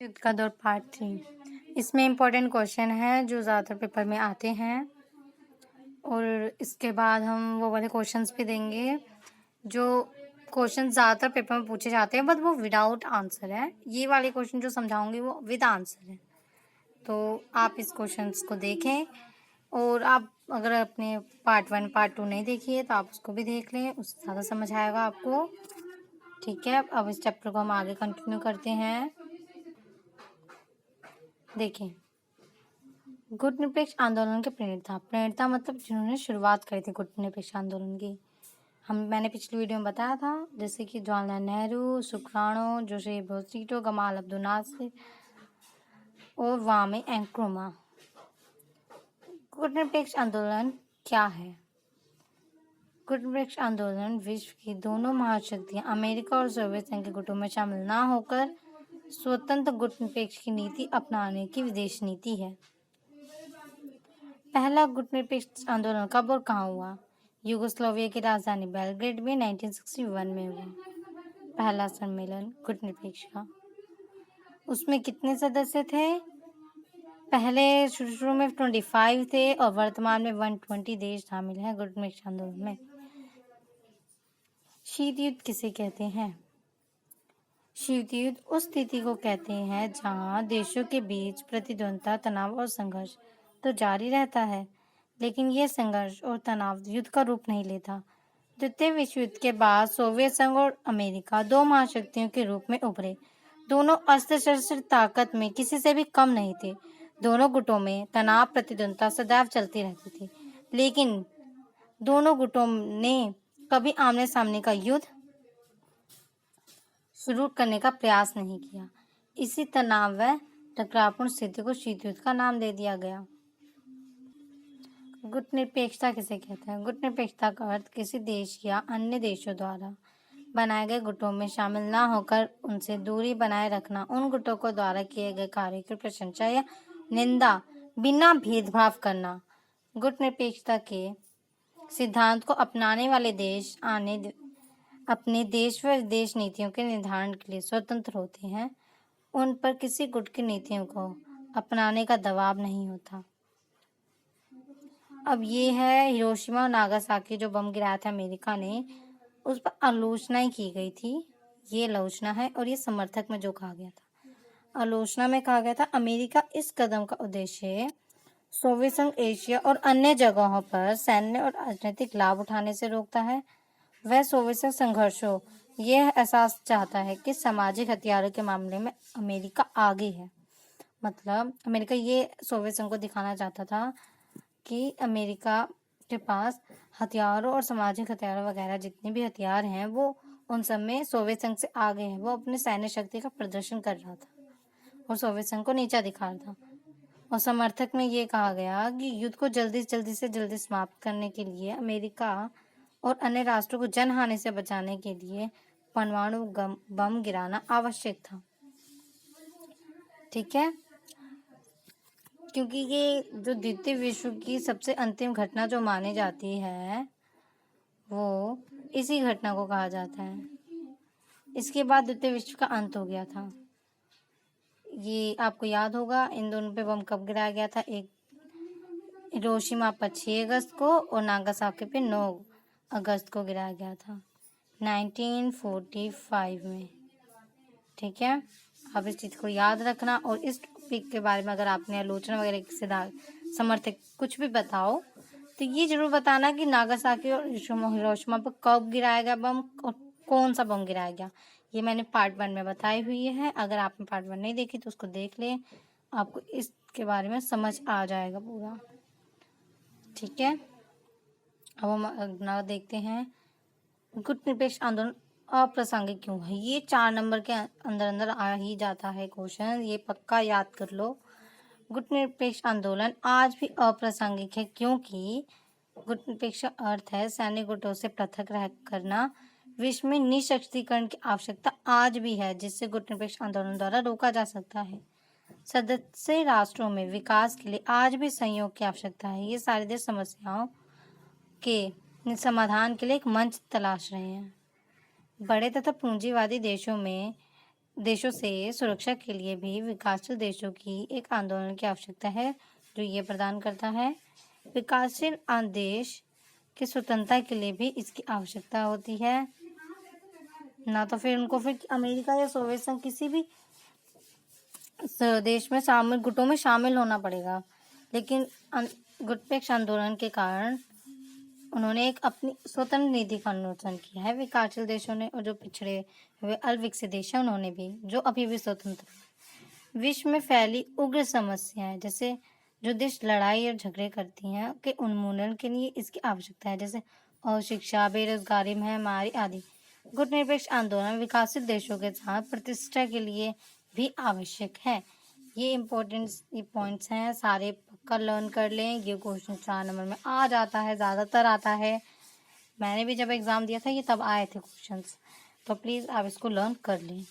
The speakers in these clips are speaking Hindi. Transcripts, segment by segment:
युद्ध का दौर पार्ट 3। इसमें इम्पोर्टेंट क्वेश्चन है जो ज़्यादातर पेपर में आते हैं और इसके बाद हम वो वाले क्वेश्चंस भी देंगे जो क्वेश्चन ज़्यादातर पेपर में पूछे जाते हैं बट वो विदाउट आंसर है। ये वाले क्वेश्चन जो समझाऊंगी वो विद आंसर है, तो आप इस क्वेश्चंस को देखें। और आप अगर अपने पार्ट 1 पार्ट 2 नहीं देखिए तो आप उसको भी देख लें, उससे ज़्यादा समझ आएगा आपको। ठीक है, अब इस चैप्टर को हम आगे कंटिन्यू करते हैं। देखिए, गुटनिरपेक्ष आंदोलन के प्रणेता मतलब जिन्होंने शुरुआत करी थी गुटनिरपेक्ष आंदोलन की। मैंने पिछली वीडियो में बताया था, जैसे कि Jawaharlal Nehru, Sukarno, Joseph Broz Tito, Gamal Abdul Nasser और वामे एंक्रोमा। गुटनिरपेक्ष आंदोलन क्या है? गुटनिरपेक्ष आंदोलन विश्व की दोनों महाशक्तियां अमेरिका और सोवियत संघ के गुटों में शामिल न होकर स्वतंत्र गुटनिरपेक्ष की नीति अपनाने की विदेश नीति है। पहला गुटनिरपेक्ष आंदोलन कब और कहाँ हुआ? यूगोस्लाविया की राजधानी बेलग्रेड में 1961 में हुआ पहला सम्मेलन गुटनिरपेक्ष का। उसमें कितने सदस्य थे? पहले शुरू में 25 थे और वर्तमान में 120 देश शामिल हैं गुटनिरपेक्ष आंदोलन में। शीत युद्ध किसे कहते हैं? शीत युद्ध उस स्थिति को कहते हैं जहां देशों के बीच प्रतिद्वंद्विता, तनाव और संघर्ष तो जारी रहता है, लेकिन यह संघर्ष और तनाव युद्ध का रूप नहीं लेता। द्वितीय विश्व युद्ध के बाद सोवियत संघ और अमेरिका दो महाशक्तियों के रूप में उभरे। दोनों अस्त्र शस्त्र ताकत में किसी से भी कम नहीं थे। दोनों गुटों में तनाव, प्रतिद्वंद्विता सदैव चलती रहती थी, लेकिन दोनों गुटों ने कभी आमने सामने का युद्ध शुरू करने का प्रयास नहीं किया। इसी तनाव व टकरावपूर्ण स्थिति को शीत युद्ध का नाम दे दिया गया। गुटनिरपेक्षता किसे कहते हैं? गुटनिरपेक्षता का अर्थ किसी देश या अन्य देशों द्वारा बनाए गए गुटों में शामिल न होकर उनसे दूरी बनाए रखना, उन गुटों को द्वारा किए गए कार्य की प्रशंसा या निंदा बिना भेदभाव करना। गुटनिरपेक्षता के सिद्धांत को अपनाने वाले देश अपने देश व विदेश नीतियों के निर्धारण के लिए स्वतंत्र होते हैं। उन पर किसी गुट की नीतियों को अपनाने का दबाव नहीं होता। अब ये है हिरोशिमा और नागासाकी जो बम गिराया था अमेरिका ने, उस पर आलोचनाएं की गई थी। ये आलोचना है और ये समर्थक में जो कहा गया था, आलोचना में कहा गया था अमेरिका इस कदम का उद्देश्य सोवियत संघ एशिया और अन्य जगहों पर सैन्य और राजनीतिक लाभ उठाने से रोकता है। वह सोवियत संघ संघर्षों यह एहसास चाहता है कि सामाजिक हथियारों के मामले में अमेरिका आगे है। मतलब अमेरिका ये सोवियत संघ को दिखाना चाहता था कि अमेरिका के पास हथियारों और सामाजिक हथियारों वगैरह जितने भी हथियार हैं वो उन सब में सोवियत संघ से आगे है। वो अपने सैन्य शक्ति का प्रदर्शन कर रहा था और सोवियत संघ को नीचा दिखा रहा था। और समर्थक में ये कहा गया कि युद्ध को जल्दी से जल्दी समाप्त करने के लिए अमेरिका और अन्य राष्ट्रों को जनहानि से बचाने के लिए परमाणु बम गिराना आवश्यक था। ठीक है, क्योंकि ये जो द्वितीय विश्व की सबसे अंतिम घटना जो मानी जाती है वो इसी घटना को कहा जाता है। इसके बाद द्वितीय विश्व का अंत हो गया था। ये आपको याद होगा इन दोनों पे बम कब गिराया गया था? एक हिरोशिमा पर 6 अगस्त को और नागासाकी पे 9 अगस्त को गिराया गया था 1945 में। ठीक है, अब इस चीज़ को याद रखना। और इस टॉपिक के बारे में अगर आपने आलोचना वगैरह किसी समर्थक कुछ भी बताओ तो ये जरूर बताना कि नागासाकी और हिरोशिमा पर कब गिराया गया बम और कौन सा बम गिराया गया। ये मैंने पार्ट 1 में बताई हुई है। अगर आपने पार्ट 1 नहीं देखी तो उसको देख लें, आपको इसके बारे में समझ आ जाएगा पूरा। ठीक है, अब हम अगला देखते हैं गुटनिरपेक्ष आंदोलन अप्रासंगिक क्यों है। ये 4 नंबर के अंदर आ ही जाता है क्वेश्चन, ये पक्का याद कर लो। गुटनिरपेक्ष आंदोलन आज भी अप्रासंगिक है क्योंकि गुटनिरपेक्ष अर्थ है सैन्य गुटों से पृथक रह करना। विश्व में निःशस्त्रीकरण की आवश्यकता आज भी है जिससे गुटनिरपेक्ष आंदोलन द्वारा रोका जा सकता है। सदस्य राष्ट्रों में विकास के लिए आज भी सहयोग की आवश्यकता है। ये सारे देश समस्याओं के समाधान के लिए एक मंच तलाश रहे हैं। बड़े तथा पूंजीवादी देशों में देशों से सुरक्षा के लिए भी विकासशील देशों की एक आंदोलन की आवश्यकता है, जो ये प्रदान करता है। विकासशील देश की स्वतंत्रता के लिए भी इसकी आवश्यकता होती है। ना तो फिर उनको फिर अमेरिका या सोवियत संघ किसी भी देश में शामिल गुटों में शामिल होना पड़ेगा, लेकिन गुटपेक्ष आंदोलन के कारण उन्होंने एक अपनी स्वतंत्र नीति का अनुसरण किया है। विकासशील देशों ने और जो पिछड़े हुए अल्पविकसित देश हैं उन्होंने भी, जो अभी भी स्वतंत्र हैं। विश्व में फैली उग्र समस्याएं, जैसे जो देश लड़ाई और झगड़े करती हैं, के उन्मूलन के लिए इसकी आवश्यकता है, जैसे अशिक्षा, बेरोजगारी, महामारी आदि। गुटनिरपेक्ष आंदोलन विकसित देशों के साथ प्रतिष्ठा के लिए भी आवश्यक है। ये इम्पोर्टेंट पॉइंट्स हैं, सारे पक्का लर्न कर लें। ये क्वेश्चन 4 नंबर में आ जाता है, ज़्यादातर आता है। मैंने भी जब एग्ज़ाम दिया था ये तब आए थे क्वेश्चंस, तो प्लीज़ आप इसको लर्न कर लें।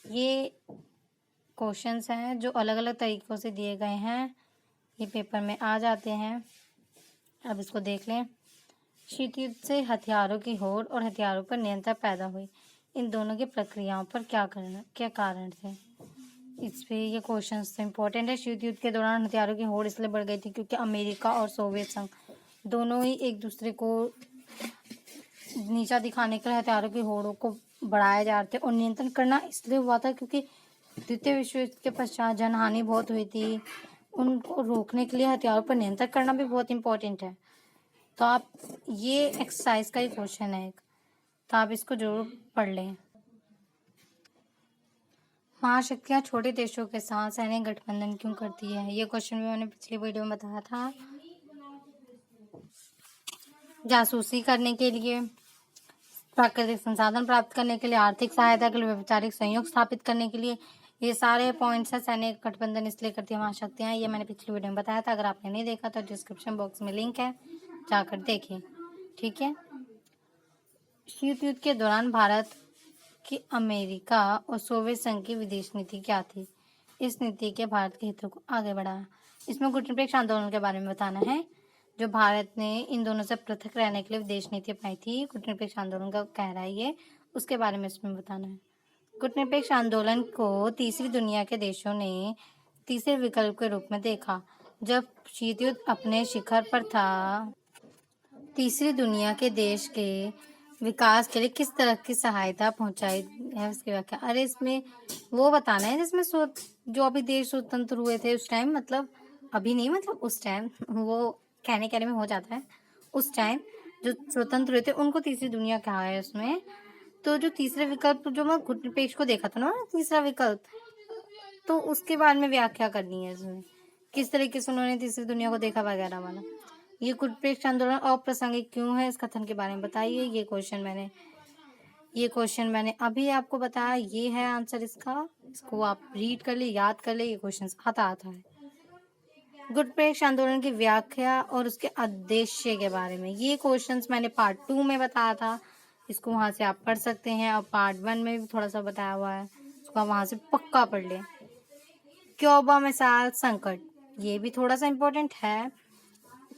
ये क्वेश्चंस हैं जो अलग अलग तरीक़ों से दिए गए हैं, ये पेपर में आ जाते हैं। अब इसको देख लें। शीत युद्ध से हथियारों की होड़ और हथियारों पर नियंत्रण पैदा हुई। इन दोनों की प्रक्रियाओं पर क्या कारण थे? इस पे ये क्वेश्चन इम्पोर्टेंट है। शीत युद्ध के दौरान हथियारों की होड़ इसलिए बढ़ गई थी क्योंकि अमेरिका और सोवियत संघ दोनों ही एक दूसरे को नीचा दिखाने के लिए हथियारों की होड़ों को बढ़ाए जा रहे थे, और नियंत्रण करना इसलिए हुआ था क्योंकि द्वितीय विश्व युद्ध के पश्चात जनहानि बहुत हुई थी। उनको रोकने के लिए हथियारों पर नियंत्रण करना भी बहुत इम्पोर्टेंट है। तो आप ये एक्सरसाइज का ही क्वेश्चन है एक, तो आप इसको जरूर पढ़ लें। महाशक्तियाँ छोटे देशों के साथ सैन्य गठबंधन क्यों करती है? ये क्वेश्चन भी मैंने पिछली वीडियो में बताया था। जासूसी करने के लिए, प्राकृतिक संसाधन प्राप्त करने के लिए, आर्थिक सहायता के लिए, वैचारिक सहयोग स्थापित करने के लिए, ये सारे पॉइंट्स हैं। सैन्य गठबंधन इसलिए करती है महाशक्तियाँ, ये मैंने पिछली वीडियो में बताया था। अगर आपने नहीं देखा तो डिस्क्रिप्शन बॉक्स में लिंक है, जाकर देखिए, ठीक है। शीत युद्ध के दौरान भारत की अमेरिका और सोवियत संघ की विदेश नीति क्या थी? इस नीति के भारत के हितों को आगे बढ़ाया। इसमें गुटनिरपेक्ष आंदोलन के बारे में बताना है, जो भारत ने इन दोनों से पृथक रहने के लिए विदेश नीति अपनाई थी। गुटनिरपेक्ष आंदोलन का कह रहा है ये, उसके बारे में इसमें बताना है। गुटनिरपेक्ष आंदोलन को तीसरी दुनिया के देशों ने तीसरे विकल्प के रूप में देखा। जब शीत युद्ध अपने शिखर पर था, तीसरी दुनिया के देश के विकास के लिए किस तरह की सहायता पहुंचाई है उसकी व्याख्या। अरे इसमें वो बताना है जिसमें जो अभी देश स्वतंत्र हुए थे उस टाइम, मतलब अभी नहीं, मतलब उस टाइम, वो कहने में हो जाता है। उस टाइम जो स्वतंत्र हुए थे उनको तीसरी दुनिया कहा है उसमें। तो जो तीसरे विकल्प जो मैं गुटनिरपेक्ष को देखा था ना, तीसरा विकल्प, तो उसके बारे में व्याख्या करनी है इसमें, किस तरीके से उन्होंने तीसरी दुनिया को देखा वगैरह वाला। ये गुटनिरपेक्ष आंदोलन अप्रासंगिक क्यों है, इस कथन के बारे में बताइए। ये क्वेश्चन मैंने अभी आपको बताया, ये है आंसर इसका। इसको आप रीड कर ले, याद कर ले, ये क्वेश्चन आता है। गुटनिरपेक्ष आंदोलन की व्याख्या और उसके उद्देश्य के बारे में, ये क्वेश्चंस मैंने पार्ट 2 में बताया था, इसको वहां से आप पढ़ सकते हैं। और पार्ट 1 में भी थोड़ा सा बताया हुआ है, इसको आप वहां से पक्का पढ़ लें। क्यूबा मिसाइल संकट, ये भी थोड़ा सा इम्पोर्टेंट है,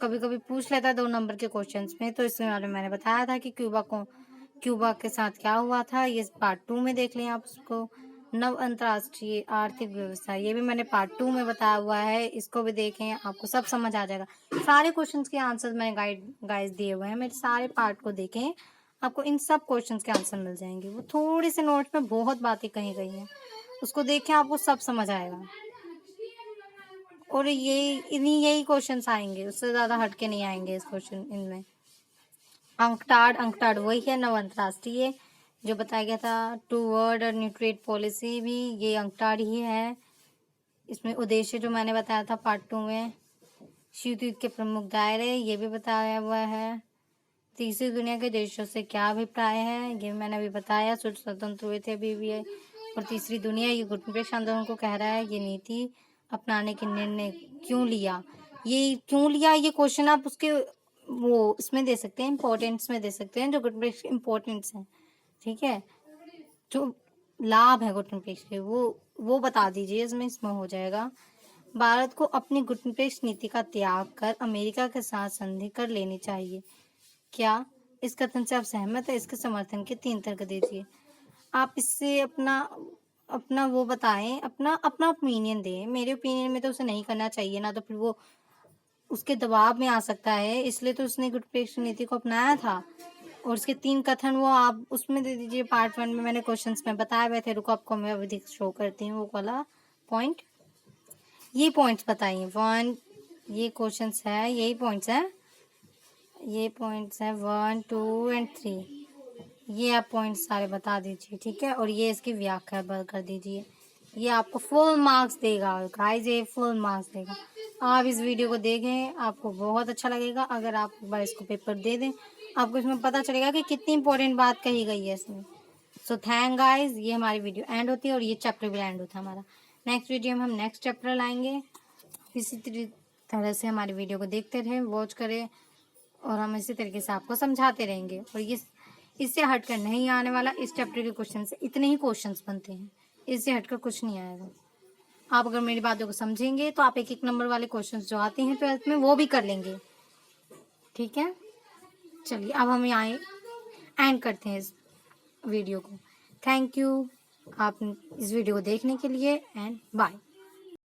कभी कभी पूछ लेता है 2 नंबर के क्वेश्चंस में, तो इसके बारे में मैंने बताया था कि क्यूबा के साथ क्या हुआ था। ये पार्ट 2 में देख लें आप उसको। नव अंतर्राष्ट्रीय आर्थिक व्यवस्था, ये भी मैंने पार्ट 2 में बताया हुआ है, इसको भी देखें, आपको सब समझ आ जाएगा। सारे क्वेश्चंस के आंसर मैंने गाइस दिए हुए हैं, मेरे सारे पार्ट को देखें, आपको इन सब क्वेश्चंस के आंसर मिल जाएंगे। वो थोड़ी से नोट्स में बहुत बातें कही गई हैं, उसको देखें, आपको सब समझ आएगा। और यही क्वेश्चंस आएंगे, उससे ज्यादा हटके नहीं आएंगे इस क्वेश्चन इनमें। अंकटाड वही है, नव अंतर्राष्ट्रीय जो बताया गया था। टूवर्ड और न्यूट्रेट पॉलिसी भी ये अंकटाड ही है। इसमें उद्देश्य जो मैंने बताया था पार्ट 2 में। शीत युद्ध के प्रमुख दायरे, ये भी बताया हुआ है। तीसरी दुनिया के देशों से क्या अभिप्राय है, ये मैंने अभी बताया। स्वतंत्र हुए थे अभी भी है। और तीसरी दुनिया, ये गुटनिरपेक्ष आंदोलन को कह रहा है, ये नीति अपनाने के निर्णय क्यों लिया, ये क्वेश्चन आप उसके वो इसमें दे सकते हैं, इम्पोर्टेंट्स में दे सकते हैं, जो गुटनिरपेक्ष इम्पोर्टेंट्स हैं, ठीक है। जो लाभ है गुटनिरपेक्ष के वो बता दीजिए, इसमें हो जाएगा। भारत को अपनी गुटनिरपेक्ष नीति का त्याग कर अमेरिका के साथ संधि कर लेनी चाहिए। क्या इस कथन से आप सहमत है? इसके समर्थन के 3 तर्क दीजिए। आप इससे अपना अपना वो बताएं, अपना अपना ओपिनियन दें। मेरे ओपिनियन में तो उसे नहीं करना चाहिए ना, तो फिर वो उसके दबाव में आ सकता है, इसलिए तो उसने गुरुपेक्ष नीति को अपनाया था। और उसके 3 कथन वो आप उसमें दे दीजिए। पार्ट 1 में मैंने क्वेश्चंस में बताए हुए थे। रुको आपको मैं अभी शो करती हूँ वो वाला पॉइंट। ये पॉइंट्स बताइए 1, ये क्वेश्चंस है, यही पॉइंट्स है, ये पॉइंट्स है 1, 2 एंड 3। ये आप पॉइंट्स सारे बता दीजिए, ठीक है। और ये इसकी व्याख्या कर दीजिए। ये आपको फुल मार्क्स देगा गाइस, ये फुल मार्क्स देगा। आप इस वीडियो को देखें, आपको बहुत अच्छा लगेगा। अगर आप एक बार इसको पेपर दे दें, आपको इसमें पता चलेगा कि कितनी इंपॉर्टेंट बात कही गई है इसमें। सो थैंक गाइस, ये हमारी वीडियो एंड होती है और ये चैप्टर भी एंड होता है हमारा। नेक्स्ट वीडियो में हम नेक्स्ट चैप्टर लाएंगे। इसी तरह से हमारी वीडियो को देखते रहें, वॉच करें, और हम इसी तरीके से आपको समझाते रहेंगे। और ये इससे हटकर नहीं आने वाला। इस चैप्टर के क्वेश्चन से इतने ही क्वेश्चंस बनते हैं, इससे हटकर कुछ नहीं आएगा। आप अगर मेरी बातों को समझेंगे तो आप 1-1 नंबर वाले क्वेश्चंस जो आते हैं 12th में वो भी कर लेंगे, ठीक है। चलिए अब हम यहाँ एंड करते हैं इस वीडियो को। थैंक यू आप इस वीडियो को देखने के लिए, एंड बाय।